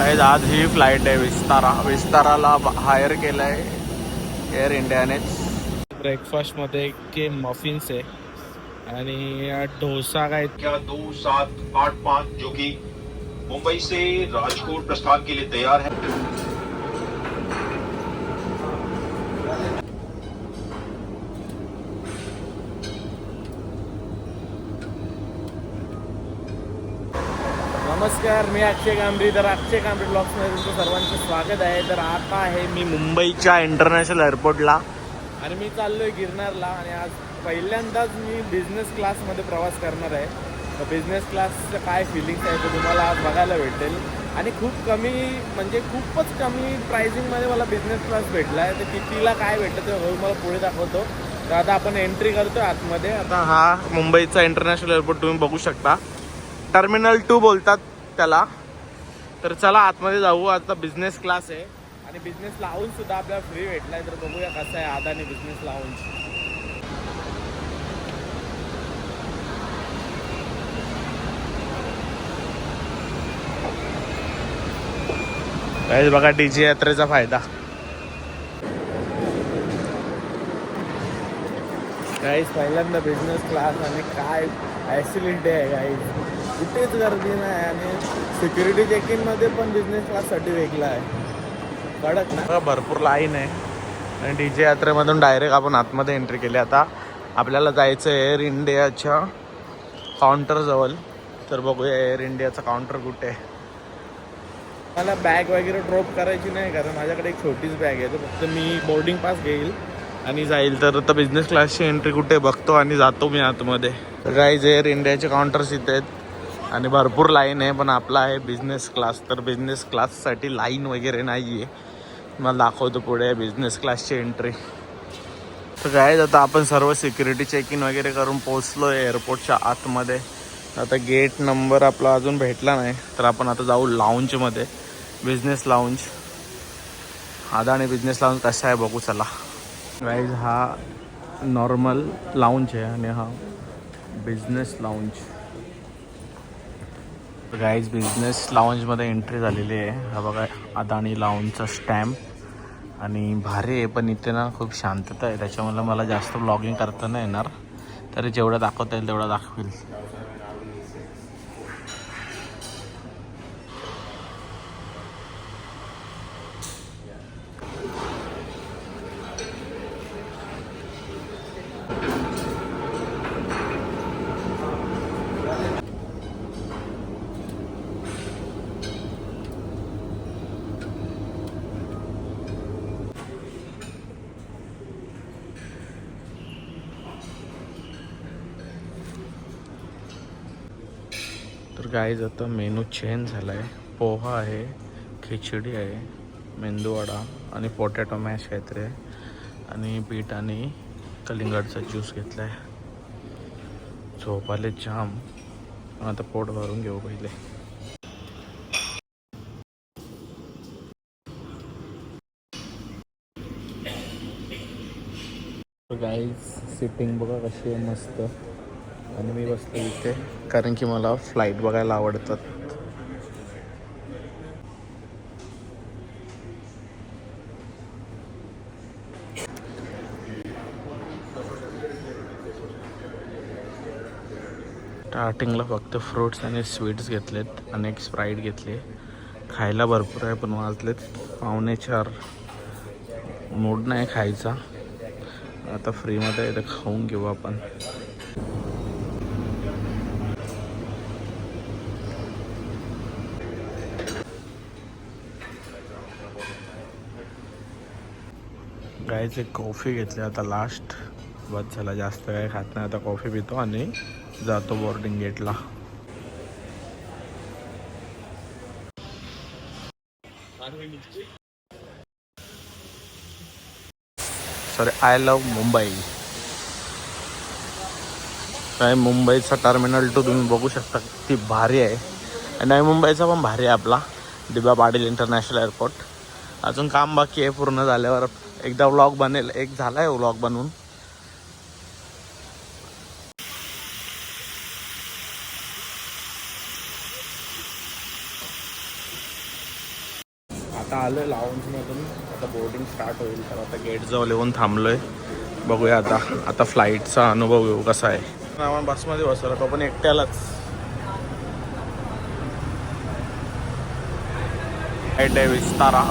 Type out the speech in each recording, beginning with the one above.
आज ही फ्लाईट आहे विस्ताराला हायर केलं आहे एअर इंडियानेच. ब्रेकफास्टमध्ये के मफिन्स आहे आणि डोसा काय 2785 जो कि मुंबई से राजकोट प्रस्थान के लिए तैयार है। नमस्कार, मी अक्षय कांबरी. तर अक्षय कांबरी ब्लॉग्समध्ये तुमचं सर्वांचं स्वागत आहे. तर आता आहे मी मुंबईच्या इंटरनॅशनल एअरपोर्टला आणि मी चाललो आहे गिरनारला. आणि आज पहिल्यांदाच मी बिझनेस क्लासमध्ये प्रवास करणार आहे. तर बिझनेस क्लासचं काय फिलिंग्स आहे ते तुम्हाला आज बघायला भेटेल. आणि खूप कमी म्हणजे खूपच कमी प्राइसिंगमध्ये मला बिझनेस क्लास भेटला आहे. तर कितीला काय भेटतं ते मला पुढे दाखवतो. तर आता आपण एंट्री करतो आतमध्ये. आता हा मुंबईचा इंटरनॅशनल एअरपोर्ट तुम्ही बघू शकता. टर्मिनल 2 बोलतात त्याला. तर चला आतमध्ये जाऊ. आता बिझनेस क्लास आहे आणि बिझनेस लाऊंज सुद्धा आपल्याला फ्री भेटला आहे. तर बघूया कसं आहे अदानी बिझनेस लाऊंज. गाईज बघा डीजे यात्रेचा फायदा. गाईज पहिल्यांदा बिझनेस क्लास आणि काय फॅसिलिटी आहे गाईज. कुठेच गर्दी नाही आणि सिक्युरिटी चेक इनमध्ये पण बिझनेस क्लाससाठी वेगळा आहे. कडक ना. भरपूर लाईन आहे आणि डीजे यात्रेमधून डायरेक्ट आपण आतमध्ये एंट्री केली. आता आपल्याला जायचं आहे एअर इंडियाच्या काउंटरजवळ. तर बघूया एअर इंडियाचा काउंटर कुठे आहे. मला बॅग वगैरे ड्रॉप करायची नाही कारण माझ्याकडे एक छोटीच बॅग आहे. तर फक्त मी बोर्डिंग पास घेईल आणि जाईल. तर आता बिझनेस क्लासची एंट्री कुठे बघतो आणि जातो मी आतमध्ये. तर गाईज एअर इंडियाचे काउंटर्स इथे आहेत आणि भरपूर लाईन आहे. पण आपला आहे बिझनेस क्लास. तर बिझनेस क्लाससाठी लाईन वगैरे नाही आहे. मला दाखवतो पुढे बिझनेस क्लासची एंट्री. तर गाईज आता आपण सर्व सिक्युरिटी चेक इन वगैरे करून पोहोचलो आहे एअरपोर्टच्या आतमध्ये. आता गेट नंबर आपला अजून भेटला नाही. तर आपण आता जाऊ लाऊंजमध्ये. Business lounge, Adani business lounge कसा आहे बघू चला. गाईज हा नॉर्मल लाऊंज आहे आणि हा बिझनेस लाऊंज. गाईज बिझनेस लाऊंजमध्ये एंट्री झालेली आहे. हा बघा अदानी लाऊंजचा स्टॅम्प आणि भारी आहे. पण इथे ना खूप शांतता आहे त्याच्यामुळे मला जास्त ब्लॉगिंग करता नाही येणार. तरी जेवढं दाखवता येईल तेवढं दाखवेल. तर गाईज आता मेनू चेंज झाला आहे. पोहा आहे, खिचडी आहे, मेंदूवडा आणि पोटॅटो मॅश काहीतरी आहे आणि बीट आणि कलिंगडचा ज्यूस घेतला आहे. झोप आले जाम. आता पोट भरून घेऊ पहिले. गाईज सिटिंग बघा कशी आहे मस्त. आणि मी बसलो इथे कारण की मला फ्लाईट बघायला आवडतात. स्टार्टिंगला फक्त फ्रूट्स आणि स्वीट्स घेतलेत आणि एक स्प्राईट घेतली. खायला भरपूर आहे पण वाजलेत 3:45. मूड नाही खायचा. आता फ्रीमध्ये आहे तर खाऊन घेऊ आपण. गाईच एक कॉफी घेतली आता लास्ट. बस झाला, जास्त काय खात नाही. आता कॉफी पितो आणि जातो बोर्डिंग गेटला. Sorry, I love Mumbai. काय मुंबईचा टर्मिनल 2 तुम्ही बघू शकता किती भारी आहे. आणि नवी मुंबईचा पण भारी आहे आपला डी.बा. Patil international airport. अजून काम बाकी आहे. पूर्ण झाल्यावर एकदा व्लॉग बनेल. एक झाला आहे व्लॉग बनवून. आता आलोय लाऊंजमधून, आता बोर्डिंग स्टार्ट होईल. तर आता गेट जवळ येऊन थांबलोय. बघूया आता फ्लाईटचा अनुभव येऊ कसा आहे. आपण बसमध्ये बसवला तो पण एकट्यालाच. फ्लाईट आहे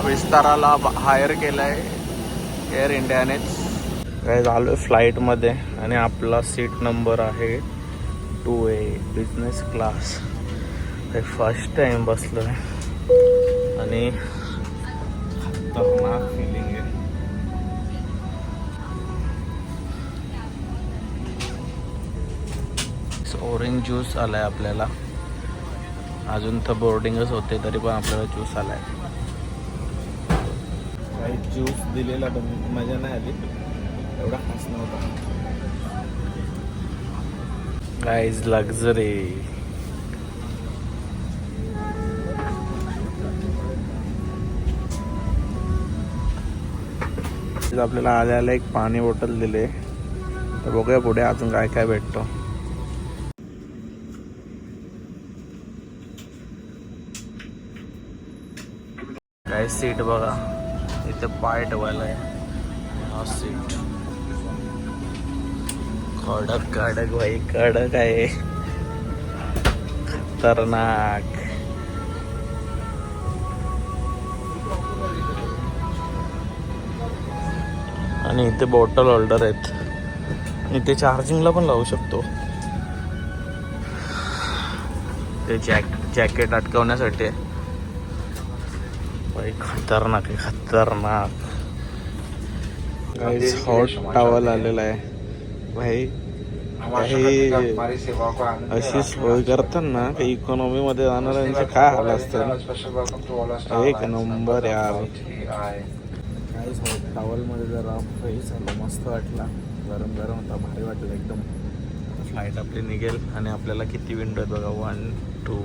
विस्ताराला हायर केलं आहे एअर इंडियानेच. काय झालं फ्लाईटमध्ये आणि आपला सीट नंबर आहे 2A business class. First time बसलो आहे आणि खतरनाक फिलिंग आहे. ऑरेंज ज्यूस आलाय आपल्याला. अजून तर बोर्डिंगच होते तरी पण आपल्याला ज्यूस आलाय. काही ज्यूस दिलेला पण मजा नाही आली, एवढा खास नव्हता. Guys luxury. आपल्याला आल्याला एक पाणी बॉटल दिले. तर बघूया पुढे अजून काय काय भेटतो. काय सीट बघा, इथे पाय ठेवायला आहे. हा सीट कडक भाई, कडक आहे, खतरनाक. आणि इथे बॉटल होल्डर आहेत. इथे चार्जिंगला पण लावू शकतो. ते जॅकेट अटकवण्यासाठी आहे. भाई खतरनाक आहे, खतरनाक. हॉट टॉवल आलेला आहे भाई. काही अशी सोय करतात ना की इकॉनॉमी मध्ये जाणाऱ्यांचे काय हाल असतात. एक नंबर यार. काहीच हॉट टॉवल मध्ये जरा फ्रेश झालं, मस्त वाटला. गरम गरम होता, भारी वाटलं एकदम. फ्लाईट आपली निघेल आणि आपल्याला किती विंडो आहेत बघा, 1 2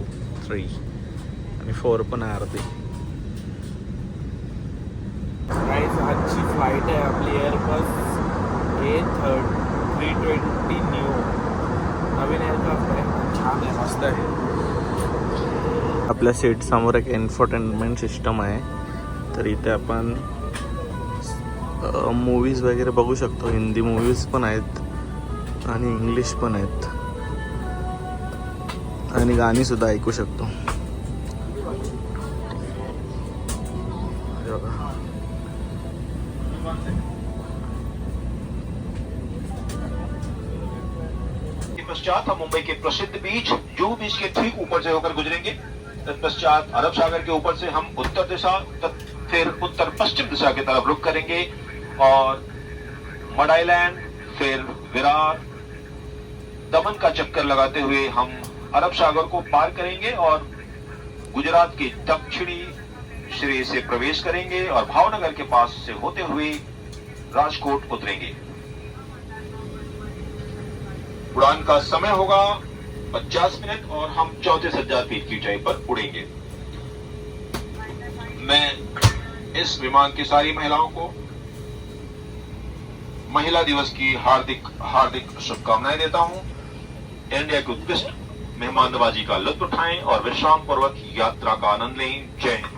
3 आणि 4 पण आहे अर्धी. आजची फ्लाईट आहे आपली एअरबस A320 न्यू. नवीन एअरक्राफ्ट आहे, छान आहे, मस्त आहे. आपल्या सीट समोर एक एन्टरटेनमेंट सिस्टम आहे. तर इथे आपण मूवीज वगैरे बघू शकतो. हिंदी मूवीज पण आहेत आणि इंग्लिश पण आहेत आणि गाणी सुद्धा ऐकू शकतो. पश्चात हम मुंबई के प्रसिद्ध बीच जुहू बीच के ठीक ऊपर से होकर गुजरेंगे. तत्पश्चात अरब सागर के ऊपर से हम उत्तर दिशा फिर उत्तर पश्चिम दिशा की तरफ रुख करेंगे और मड आइलैंड, फिर विरार, दमन का चक्कर लगाते हुए हम अरब सागर को पार करेंगे और गुजरात के दक्षिणी सिरे से प्रवेश करेंगे और भावनगर के पास से होते हुए राजकोट उतरेंगे. उड़ान का समय होगा 50 मिनट और हम 34,000 फीट की ऊंचाई पर उड़ेंगे. मैं इस विमान की सारी महिलाओं को महिला दिवस की हार्दिक हार्दिक शुभकामनाएं देता हूं. इंडिया की उत्कृष्ट मेहमान नवाजी का लुत्फ उठाएं और विश्राम पूर्वक यात्रा का आनंद लें. जय हिंद.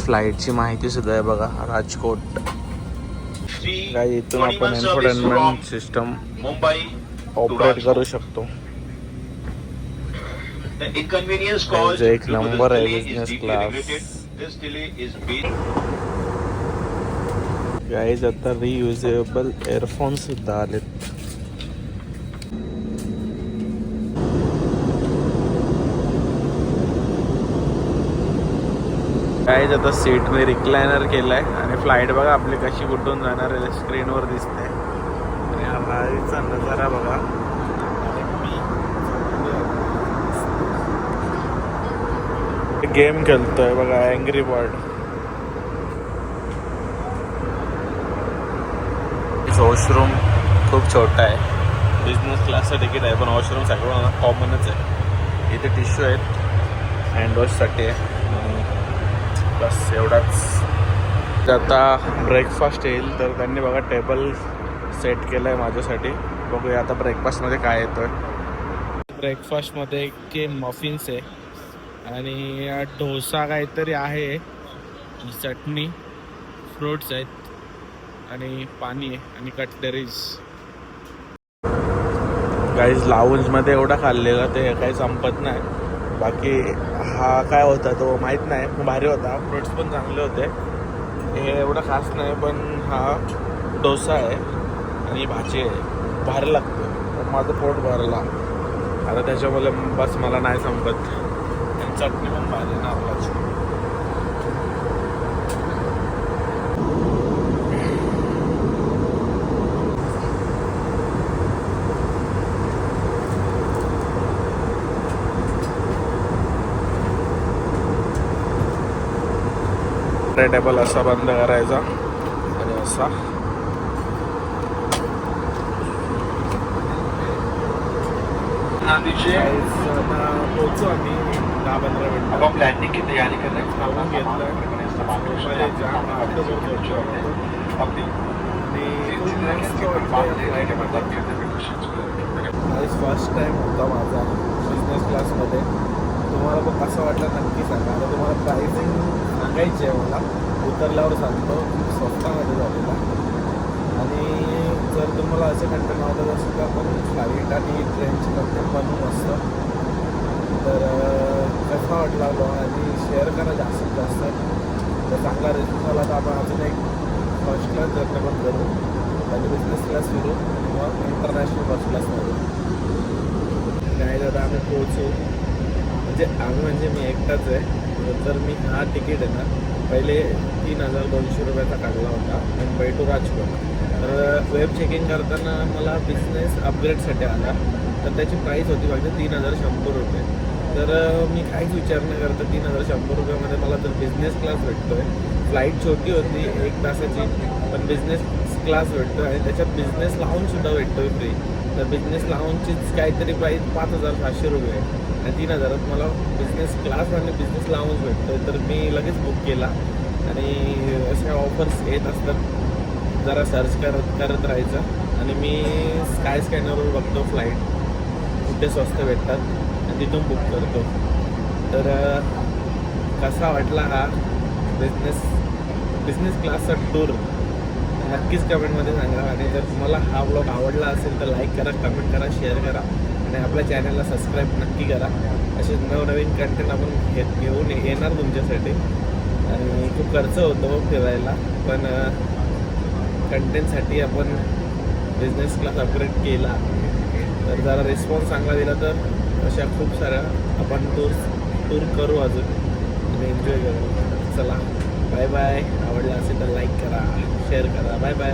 फ्लाईटची माहिती सुद्धा आहे बघा. राजकोट. इथून आपण Service entertainment from system Mumbai operate करू शकतो. The inconvenience caused एक due to नंबर this आहे delay is business deeply class. regretted. This delay is based guys आता रियुजेबल एअरफोन सुद्धा आलेत. काहीच आता सीट मी रिक्लायनर केलं आहे आणि फ्लाईट बघा आपली कशी कुठून जाणार आहे स्क्रीनवर दिसते. आणि हा भारीचा नजारा बघा. आणि मी गेम खेळतोय बघा अँग्री बर्ड. वॉशरूम खूप छोटा आहे. बिझनेस क्लासचं तिकीट आहे पण वॉशरूम सगळं कॉमनच आहे. इथे टिश्यू आहेत हँडवॉशसाठी आहे. बस एवढाच. आता ब्रेकफास्ट येईल तर त्यांनी बघा टेबल सेट केलं आहे माझ्यासाठी. बघूया आता ब्रेकफास्टमध्ये काय येतो आहे. ब्रेकफास्टमध्ये एक मफिन्स आहे आणि डोसा काहीतरी आहे, चटणी, फ्रूट्स आहेत आणि पाणी आहे आणि कटलरीज. गाईज लाऊंजमध्ये एवढा खाल्लेला ते काही संपत नाही. बाकी हा काय होता तो माहीत नाही, पण भारी होता. फ्रूट्स पण चांगले होते. हे एवढं खास नाही पण हा डोसा आहे आणि भाजी आहे, भारी लागतं. पण माझं पोट भरला आता त्याच्यामुळे बस मला नाही संपत. आणि चटणी पण भारी ना आपल्याची. टेबल असा बंद करायचा आणि असा पोहोचू आम्ही 10-15 मिनिट. अब हम लैंडिंग की तैयारी कर रहे हैं. खाऊन घेतलं फर्स्ट टाइम होता माझा बिझनेस क्लासमध्ये. तुम्हाला पण कसं वाटलं नक्की सांगा. आता तुम्हाला प्राइसिंग सांगायची आहे मला, उतरल्यावर सांगतो. खूप स्वस्तामध्ये झालेला. आणि जर तुम्हाला असं कंटेंट आवडत असेल तर आपण फ्लाईट आणि ट्रेनचे कंटेंट बनवून असतं. तर कसा वाटला ब्लॉग आणि शेअर करा जास्तीत जास्त. तर चांगला रिस्पॉन्स आला तर आपण अजून एक फर्स्ट क्लास जर्नी पण करू आणि बिझनेस क्लास फिरू किंवा इंटरनॅशनल फर्स्ट क्लासमध्ये. नाही तर आम्ही पोहोचू. म्हणजे मी एकटाच आहे. तर मी हा तिकीट आहे ना पहिले 3,200 रुपयाचा काढला होता मुंबई टू राजकोट. तर वेब चेकिंग करताना मला बिझनेस अपग्रेडसाठी आला तर त्याची प्राईस होती फक्त 3,100 रुपये. तर मी काहीच विचार न करता 3,100 रुपयामध्ये मला तर बिझनेस क्लास भेटतो आहे. फ्लाईट छोटी होती 1 तासाची पण बिझनेस क्लास भेटतो आणि त्याच्यात बिझनेस लाऊंजसुद्धा भेटतो आहे फ्री. तर बिझनेस लाऊंजचीच काहीतरी प्राईस 5,500 रुपये आहे आणि 3,000 मला बिझनेस क्लास आणि बिझनेस लाऊंज भेटतो आहे. तर मी लगेच बुक केला. आणि अशा ऑफर्स येत असतात, जरा सर्च करत राहायचं. आणि मी स्काय स्कॅनरवर बघतो फ्लाईट कुठे स्वस्त भेटतात आणि तिथून बुक करतो. तर कसा वाटला हा बिझनेस क्लासचा टूर नक्कीच कमेंटमध्ये सांगा. आणि जर तुम्हाला हा ब्लॉग आवडला असेल तर लाईक करा, कमेंट करा, शेअर करा आणि आपल्या चॅनलला सबस्क्राईब नक्की करा. असे नवनवीन कंटेंट आपण घेऊन येणार तुमच्यासाठी. आणि खूप खर्च होतो फिरायला पण कंटेंटसाठी आपण बिझनेस क्लास अपग्रेड केला. तर जरा रिस्पॉन्स चांगला दिला तर अशा खूप साऱ्या आपण टूर करू अजून आणि एन्जॉय करू. चला बाय बाय. आवडला असेल तर लाईक करा, शेअर करा. Bye bye.